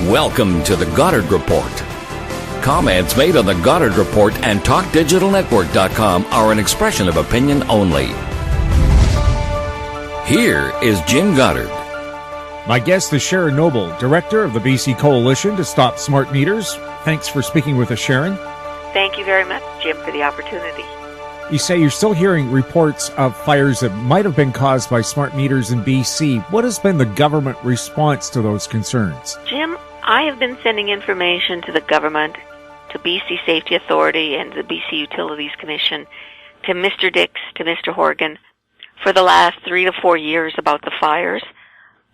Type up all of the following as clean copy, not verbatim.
Welcome to the Goddard Report. Comments made on the Goddard Report and TalkDigitalNetwork.com are an expression of opinion only. Here is Jim Goddard. My guest is Sharon Noble, Director of the BC Coalition to Stop Smart Meters. Thanks for speaking with us, Sharon. Thank you very much, Jim, for the opportunity. You say you're still hearing reports of fires that might have been caused by smart meters in BC. What has been the government response to those concerns? Jim, I have been sending information to the government, to BC Safety Authority and the BC Utilities Commission, to Mr. Dix, to Mr. Horgan, for the last 3 to 4 years about the fires.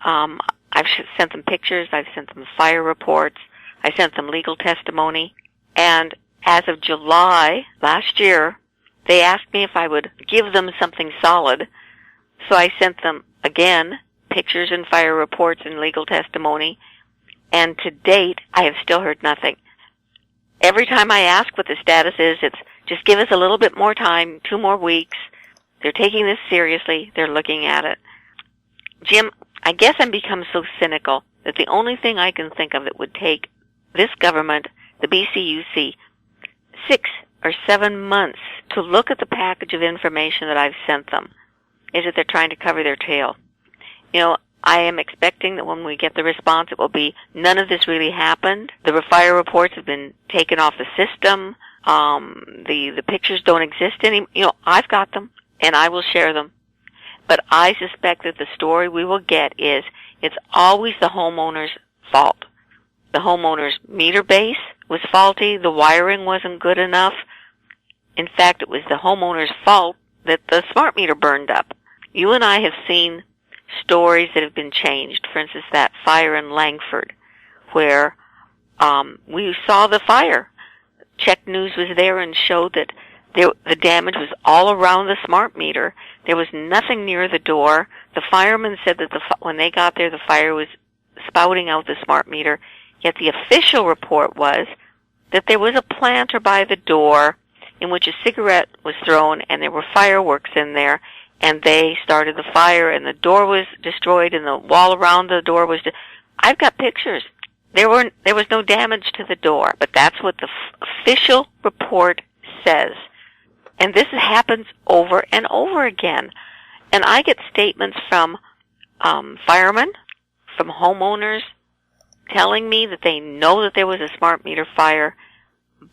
I've sent them pictures, I've sent them fire reports, I sent them legal testimony, and as of July last year, they asked me if I would give them something solid, so I sent them, again, pictures and fire reports and legal testimony, and to date, I have still heard nothing. Every time I ask what the status is, it's just give us a little bit more time, 2 more weeks. They're taking this seriously. They're looking at it. Jim, I guess I've become so cynical that the only thing I can think of that would take this government, the BCUC, 6 or 7 months to look at the package of information that I've sent them is that they're trying to cover their tail. You know, I am expecting that when we get the response, it will be none of this really happened. The fire reports have been taken off the system. The pictures don't exist anymore. You know, I've got them, and I will share them. But I suspect that the story we will get is it's always the homeowner's fault. The homeowner's meter base was faulty. The wiring wasn't good enough. In fact, it was the homeowner's fault that the smart meter burned up. You and I have seen stories that have been changed. For instance, that fire in Langford, where we saw the fire. Check News was there and showed that the damage was all around the smart meter. There was nothing near the door. The firemen said that when they got there, the fire was spouting out the smart meter. Yet the official report was that there was a planter by the door in which a cigarette was thrown and there were fireworks in there, and they started the fire, and the door was destroyed, and the wall around the door was I've got pictures. There was no damage to the door, but that's what the official report says. And this happens over and over again. And I get statements from firemen, from homeowners, telling me that they know that there was a smart meter fire,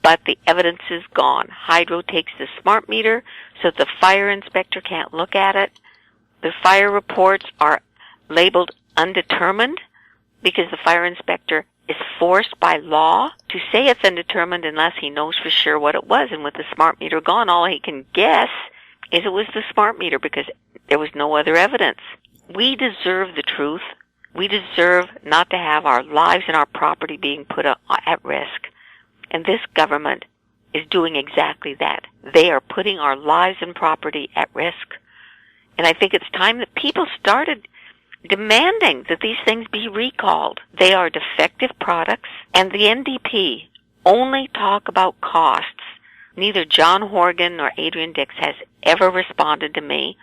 but the evidence is gone. Hydro takes the smart meter so the fire inspector can't look at it. The fire reports are labeled undetermined because the fire inspector is forced by law to say it's undetermined unless he knows for sure what it was. And with the smart meter gone, all he can guess is it was the smart meter because there was no other evidence. We deserve the truth. We deserve not to have our lives and our property being put at risk. And this government is doing exactly that. They are putting our lives and property at risk. And I think it's time that people started demanding that these things be recalled. They are defective products, and the NDP only talk about costs. Neither John Horgan nor Adrian Dix has ever responded to me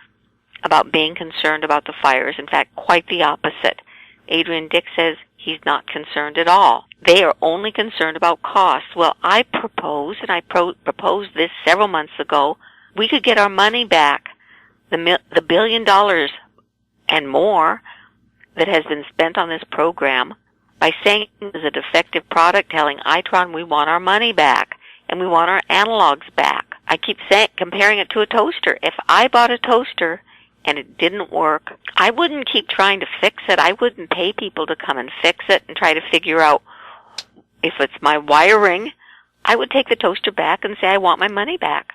about being concerned about the fires. In fact, quite the opposite. Adrian Dix says he's not concerned at all. They are only concerned about costs. Well, I propose, and I proposed this several months ago, we could get our money back, the $1 billion and more that has been spent on this program, by saying it's a defective product, telling Itron we want our money back, and we want our analogs back. I keep comparing it to a toaster. If I bought a toaster and it didn't work, I wouldn't keep trying to fix it. I wouldn't pay people to come and fix it and try to figure out if it's my wiring. I would take the toaster back and say I want my money back.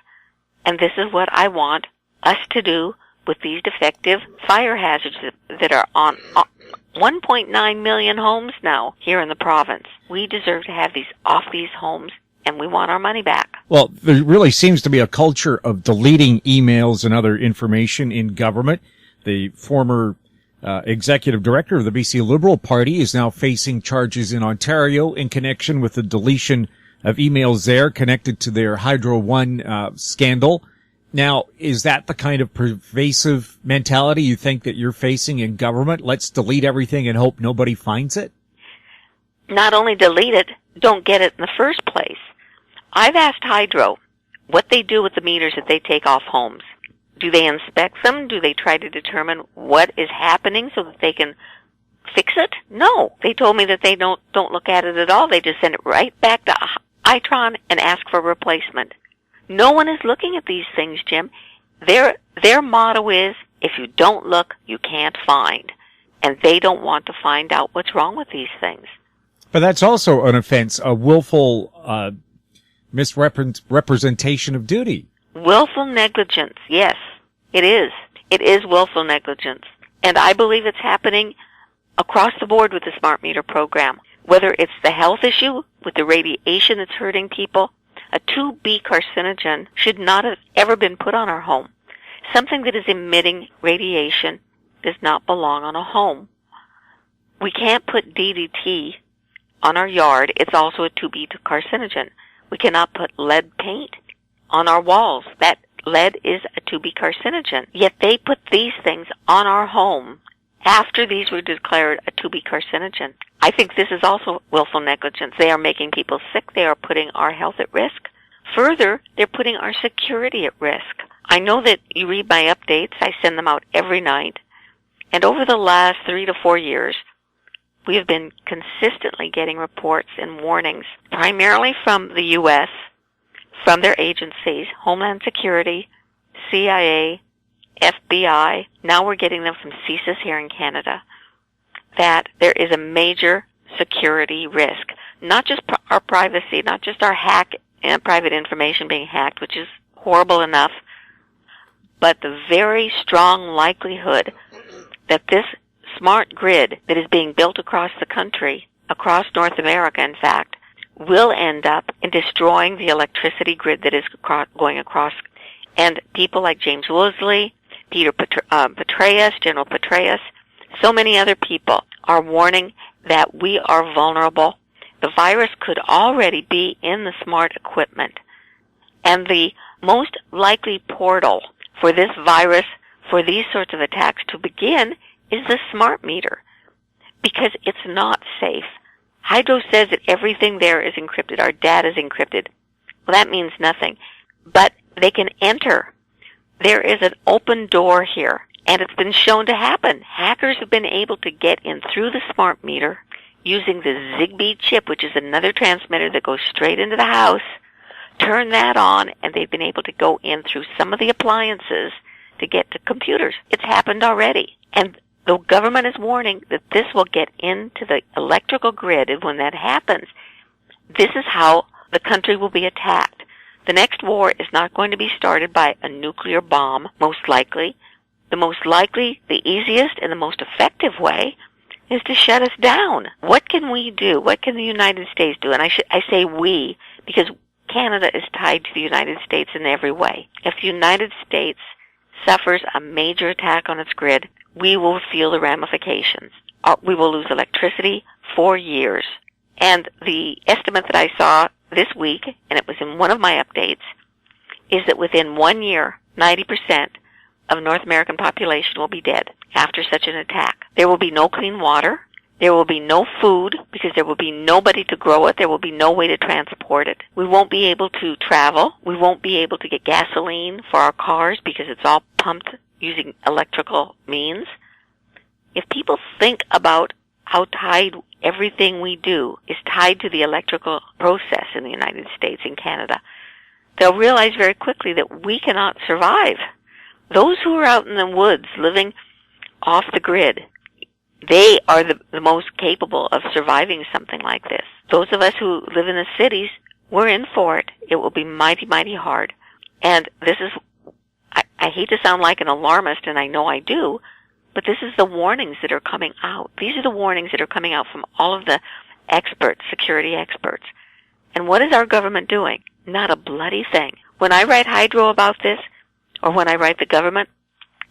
And this is what I want us to do with these defective fire hazards that are on 1.9 million homes now here in the province. We deserve to have these off these homes, and we want our money back. Well, there really seems to be a culture of deleting emails and other information in government. The former executive director of the BC Liberal Party is now facing charges in Ontario in connection with the deletion of emails there connected to their Hydro One scandal. Now, is that the kind of pervasive mentality you think that you're facing in government? Let's delete everything and hope nobody finds it? not only delete it, don't get it in the first place. I've asked Hydro what they do with the meters that they take off homes. Do they inspect them? Do they try to determine what is happening so that they can fix it? No. They told me that they don't look at it at all. They just send it right back to Itron and ask for replacement. No one is looking at these things, Jim. Their motto is, if you don't look, you can't find. And they don't want to find out what's wrong with these things. But that's also an offense, a willful misrepresentation of duty. Willful negligence, yes, it is. It is willful negligence. And I believe it's happening across the board with the smart meter program. Whether it's the health issue with the radiation that's hurting people, a 2B carcinogen should not have ever been put on our home. Something that is emitting radiation does not belong on a home. We can't put DDT on our yard. It's also a 2B carcinogen. We cannot put lead paint on our walls. That lead is a 2B carcinogen. Yet they put these things on our home after these were declared a 2B carcinogen. I think this is also willful negligence. They are making people sick. They are putting our health at risk. Further, they're putting our security at risk. I know that you read my updates. I send them out every night. And over the last 3 to 4 years, we have been consistently getting reports and warnings, primarily from the U.S., from their agencies, Homeland Security, CIA, FBI. Now we're getting them from CSIS here in Canada, that there is a major security risk. Not just our privacy, not just our private information being hacked, which is horrible enough, but the very strong likelihood that this smart grid that is being built across the country, across North America, in fact, will end up in destroying the electricity grid that is going across. And people like James Woosley, Peter Petraeus, General Petraeus, so many other people are warning that we are vulnerable. The virus could already be in the smart equipment. And the most likely portal for this virus, for these sorts of attacks to begin, is the smart meter, because it's not safe. Hydro says that everything there is encrypted. Our data is encrypted. Well, that means nothing. But they can enter. There is an open door here, and it's been shown to happen. Hackers have been able to get in through the smart meter using the Zigbee chip, which is another transmitter that goes straight into the house, turn that on, and they've been able to go in through some of the appliances to get to computers. It's happened already. And the government is warning that this will get into the electrical grid, and when that happens, this is how the country will be attacked. The next war is not going to be started by a nuclear bomb, most likely. The most likely, the easiest, and the most effective way is to shut us down. What can we do? What can the United States do? And I say we, because Canada is tied to the United States in every way. If the United States suffers a major attack on its grid, we will feel the ramifications. We will lose electricity for years. And the estimate that I saw this week, and it was in one of my updates, is that within 1 year, 90% of North American population will be dead after such an attack. There will be no clean water. There will be no food because there will be nobody to grow it. There will be no way to transport it. We won't be able to travel. We won't be able to get gasoline for our cars because it's all pumped using electrical means. If people think about how tied everything we do is tied to the electrical process in the United States and Canada, they'll realize very quickly that we cannot survive. Those who are out in the woods living off the grid, they are the most capable of surviving something like this. Those of us who live in the cities, we're in for it. It will be mighty, mighty hard. And this is, I hate to sound like an alarmist, and I know I do, but this is the warnings that are coming out. These are the warnings that are coming out from all of the experts, security experts. And what is our government doing? Not a bloody thing. When I write Hydro about this, or when I write the government,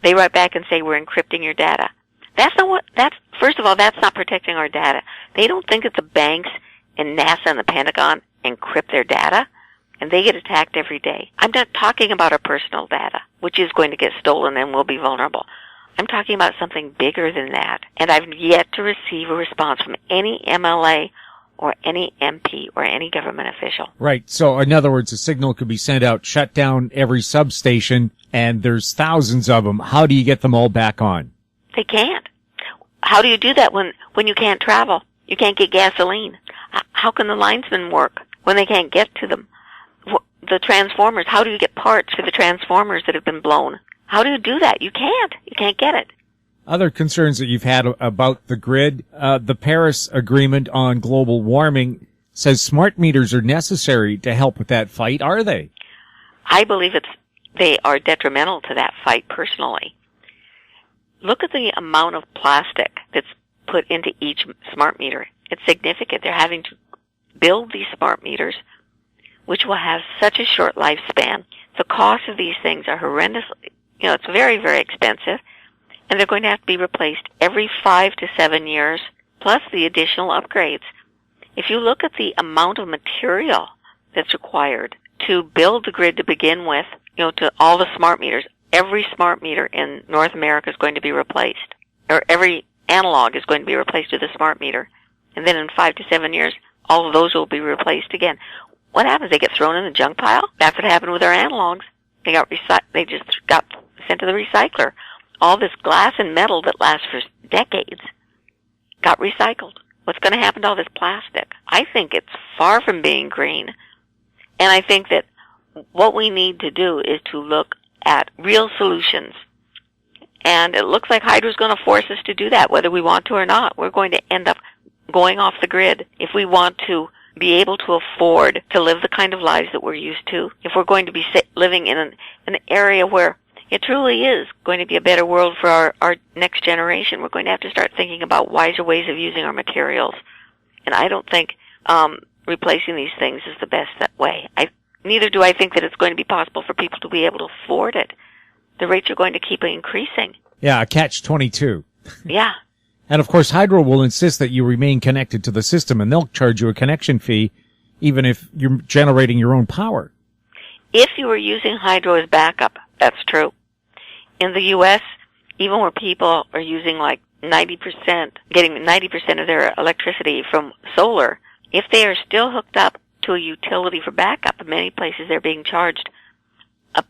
they write back and say, we're encrypting your data. First of all, that's not protecting our data. They don't think that the banks and NASA and the Pentagon encrypt their data, and they get attacked every day. I'm not talking about our personal data, which is going to get stolen and will be vulnerable. I'm talking about something bigger than that, and I've yet to receive a response from any MLA or any MP or any government official. Right. So in other words, a signal could be sent out, shut down every substation, and there's thousands of them. How do you get them all back on? They can't. How do you do that when you can't travel? You can't get gasoline. How can the linesmen work when they can't get to them? The transformers, how do you get parts for the transformers that have been blown? How do you do that? You can't. You can't get it. Other concerns that you've had about the grid, the Paris Agreement on global warming says smart meters are necessary to help with that fight. Are they? I believe they are detrimental to that fight personally. Look at the amount of plastic that's put into each smart meter. It's significant. They're having to build these smart meters, which will have such a short lifespan. The cost of these things are horrendous. It's very, very expensive. And they're going to have to be replaced every 5 to 7 years, plus the additional upgrades. If you look at the amount of material that's required to build the grid to begin with, to all the smart meters, every smart meter in North America is going to be replaced, or every analog is going to be replaced with a smart meter. And then in 5 to 7 years, all of those will be replaced again. What happens? They get thrown in the junk pile? That's what happened with our analogs. They just got sent to the recycler. All this glass and metal that lasts for decades got recycled. What's going to happen to all this plastic? I think it's far from being green. And I think that what we need to do is to look at real solutions. And it looks like hydro's going to force us to do that, whether we want to or not. We're going to end up going off the grid if we want to be able to afford to live the kind of lives that we're used to. If we're going to be living in an area where it truly is going to be a better world for our next generation, we're going to have to start thinking about wiser ways of using our materials. And I don't think replacing these things is the best way. Neither do I think that it's going to be possible for people to be able to afford it. The rates are going to keep increasing. Yeah, a catch-22. Yeah. And of course, Hydro will insist that you remain connected to the system, and they'll charge you a connection fee even if you're generating your own power. If you were using hydro as backup, that's true. In the U.S., even where people are using like 90%, getting 90% of their electricity from solar, if they are still hooked up to a utility for backup, in many places they're being charged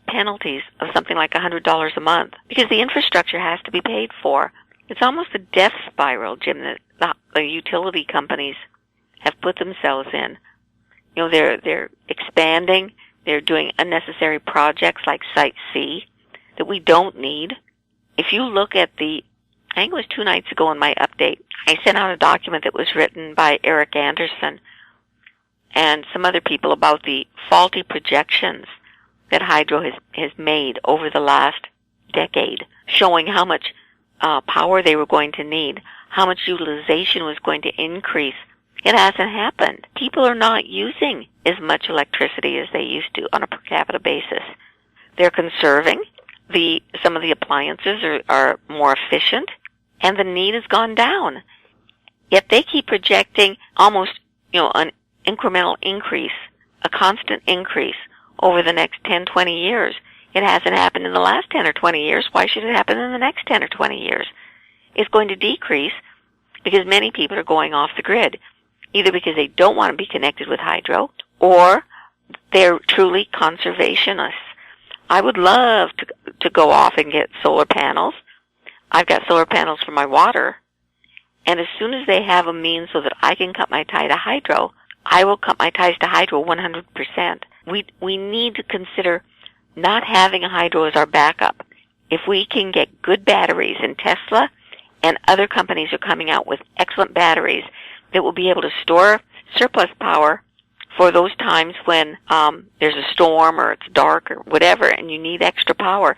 penalties of something like $100 a month because the infrastructure has to be paid for. It's almost a death spiral, Jim, that the utility companies have put themselves in. They're expanding. They're doing unnecessary projects like Site C that we don't need. If you look at I think it was 2 nights ago in my update, I sent out a document that was written by Eric Anderson and some other people about the faulty projections that hydro has made over the last decade, showing how much power they were going to need, how much utilization was going to increase. It hasn't happened. People are not using as much electricity as they used to on a per capita basis. They're conserving. Some of the appliances are more efficient, and the need has gone down. Yet they keep projecting almost, an incremental increase, a constant increase over the next 10, 20 years. It hasn't happened in the last 10 or 20 years. Why should it happen in the next 10 or 20 years? It's going to decrease because many people are going off the grid, either because they don't want to be connected with hydro or they're truly conservationists. I would love to go off and get solar panels. I've got solar panels for my water. And as soon as they have a means so that I can cut my tie to hydro, I will cut my ties to hydro 100%. We need to consider not having a hydro as our backup. If we can get good batteries, and Tesla and other companies are coming out with excellent batteries that will be able to store surplus power for those times when there's a storm or it's dark or whatever and you need extra power.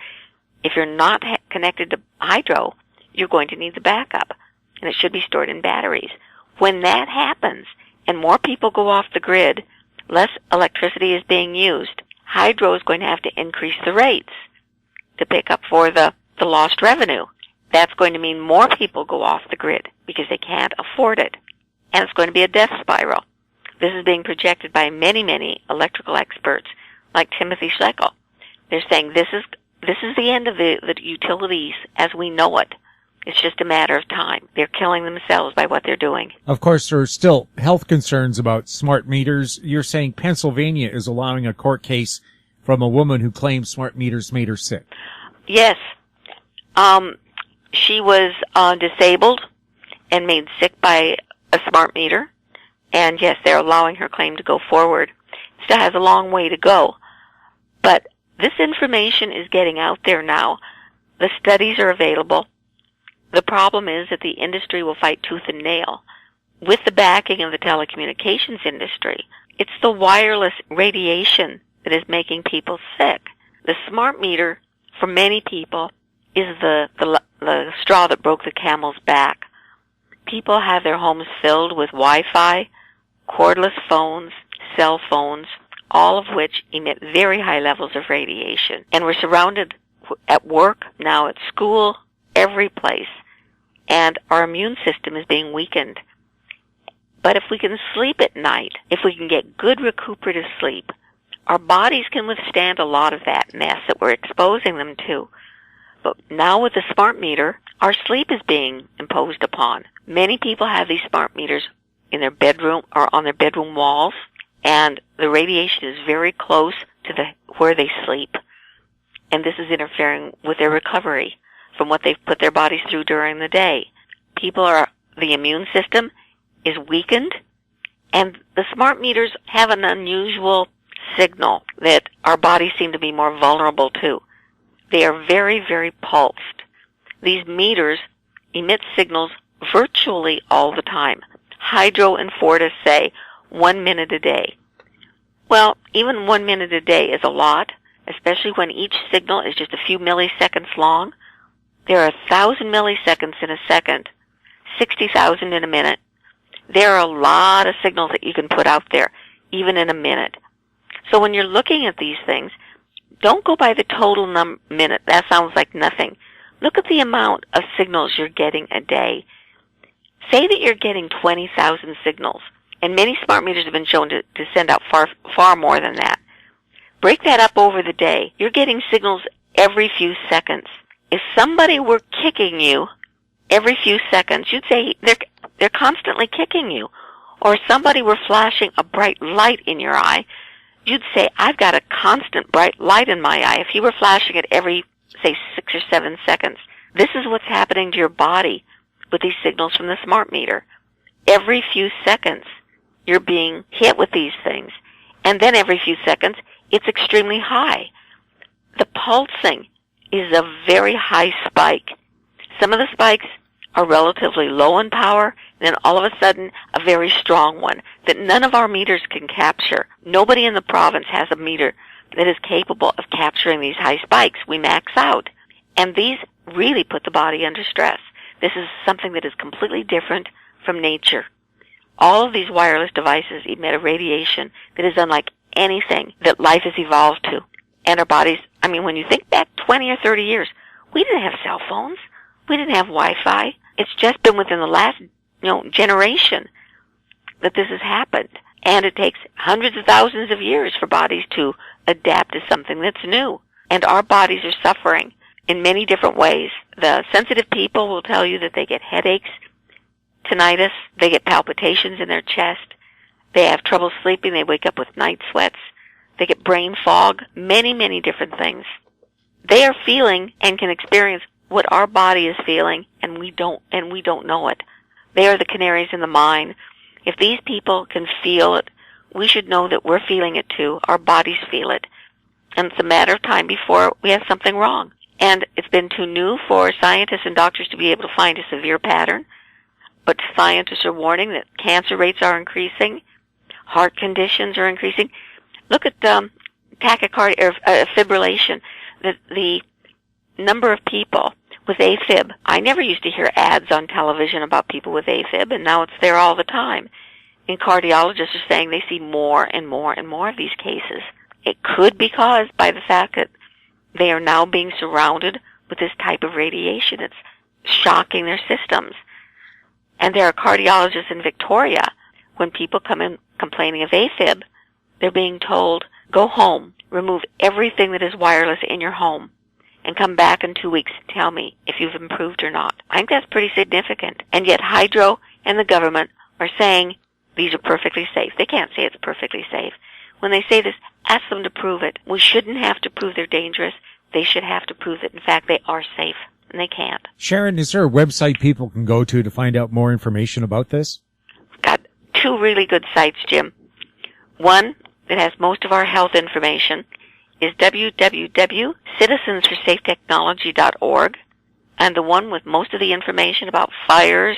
If you're not connected to hydro, you're going to need the backup, and it should be stored in batteries. When that happens and more people go off the grid, less electricity is being used, hydro is going to have to increase the rates to pick up for the lost revenue. That's going to mean more people go off the grid because they can't afford it. And it's going to be a death spiral. This is being projected by many, many electrical experts like Timothy Schleckel. They're saying this is the end of the utilities as we know it. It's just a matter of time. They're killing themselves by what they're doing. Of course, there are still health concerns about smart meters. You're saying Pennsylvania is allowing a court case from a woman who claims smart meters made her sick. Yes. She was disabled and made sick by a smart meter. And yes, they're allowing her claim to go forward. Still has a long way to go. But this information is getting out there now. The studies are available. The problem is that the industry will fight tooth and nail with the backing of the telecommunications industry. It's the wireless radiation that is making people sick. The smart meter, for many people, is the straw that broke the camel's back. People have their homes filled with Wi-Fi, cordless phones, cell phones, all of which emit very high levels of radiation. And we're surrounded at work, now at school, every place. And our immune system is being weakened. But if we can sleep at night, if we can get good recuperative sleep, our bodies can withstand a lot of that mess that we're exposing them to. But now with the smart meter, our sleep is being imposed upon. Many people have these smart meters in their bedroom or on their bedroom walls, and the radiation is very close to where they sleep. And this is interfering with their recovery from what they've put their bodies through during the day. The immune system is weakened, and the smart meters have an unusual signal that our bodies seem to be more vulnerable to. They are very, very pulsed. These meters emit signals virtually all the time. Hydro and Fortis say 1 minute a day. Well, even 1 minute a day is a lot, especially when each signal is just a few milliseconds long. There are 1,000 milliseconds in a second, 60,000 in a minute. There are a lot of signals that you can put out there, even in a minute. So when you're looking at these things, don't go by the total minute. That sounds like nothing. Look at the amount of signals you're getting a day. Say that you're getting 20,000 signals, and many smart meters have been shown to send out far more than that. Break that up over the day. You're getting signals every few seconds. If somebody were kicking you every few seconds, you'd say they're constantly kicking you. Or if somebody were flashing a bright light in your eye, you'd say, I've got a constant bright light in my eye. If you were flashing it every, say, 6 or 7 seconds, this is what's happening to your body with these signals from the smart meter. Every few seconds, you're being hit with these things. And then every few seconds, it's extremely high. The pulsing is a very high spike. Some of the spikes are relatively low in power, and then all of a sudden, a very strong one that none of our meters can capture. Nobody in the province has a meter that is capable of capturing these high spikes. We max out. And these really put the body under stress. This is something that is completely different from nature. All of these wireless devices emit a radiation that is unlike anything that life has evolved to. And our bodies, when you think back 20 or 30 years, we didn't have cell phones. We didn't have Wi-Fi. It's just been within the last, generation that this has happened. And it takes hundreds of thousands of years for bodies to adapt to something that's new. And our bodies are suffering in many different ways. The sensitive people will tell you that they get headaches, tinnitus, they get palpitations in their chest, they have trouble sleeping, they wake up with night sweats, they get brain fog, many, many different things. They are feeling and can experience what our body is feeling, and we don't know it. They are the canaries in the mine. If these people can feel it, we should know that we're feeling it too. Our bodies feel it. And it's a matter of time before we have something wrong. And it's been too new for scientists and doctors to be able to find a severe pattern. But scientists are warning that cancer rates are increasing, heart conditions are increasing. Look at tachycardia or fibrillation. The number of people with AFib. I never used to hear ads on television about people with AFib, and now it's there all the time. And cardiologists are saying they see more and more and more of these cases. It could be caused by the fact that they are now being surrounded with this type of radiation. It's shocking their systems. And there are cardiologists in Victoria, when people come in complaining of AFib, they're being told, go home, remove everything that is wireless in your home, and come back in 2 weeks and tell me if you've improved or not. I think that's pretty significant. And yet Hydro and the government are saying these are perfectly safe. They can't say it's perfectly safe. When they say this, ask them to prove it. We shouldn't have to prove they're dangerous. They should have to prove that, in fact, they are safe, and they can't. Sharon, is there a website people can go to find out more information about this? We've got two really good sites, Jim. One that has most of our health information is www.citizensforsafetechnology.org, and the one with most of the information about fires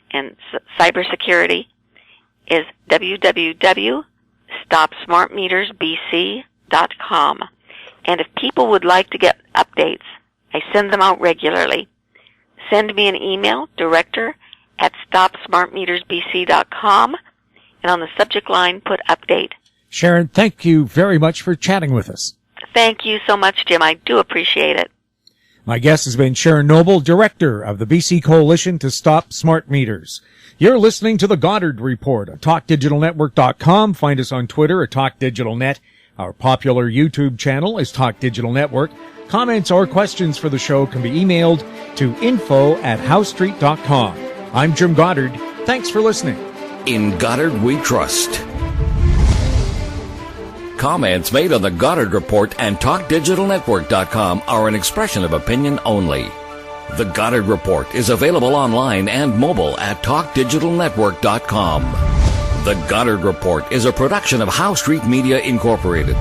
and cybersecurity is www.stopsmartmetersbc.com. And if people would like to get updates, I send them out regularly. Send me an email, director@stopsmartmetersbc.com, and on the subject line, put update. Sharon, thank you very much for chatting with us. Thank you so much, Jim. I do appreciate it. My guest has been Sharon Noble, Director of the BC Coalition to Stop Smart Meters. You're listening to the Goddard Report at TalkDigitalNetwork.com. Find us on Twitter at TalkDigitalNet. Our popular YouTube channel is Talk Digital Network. Comments or questions for the show can be emailed to info@howstreet.com. I'm Jim Goddard. Thanks for listening. In Goddard we trust. Comments made on the Goddard Report and TalkDigitalNetwork.com are an expression of opinion only. The Goddard Report is available online and mobile at TalkDigitalNetwork.com. The Goddard Report is a production of How Street Media Incorporated.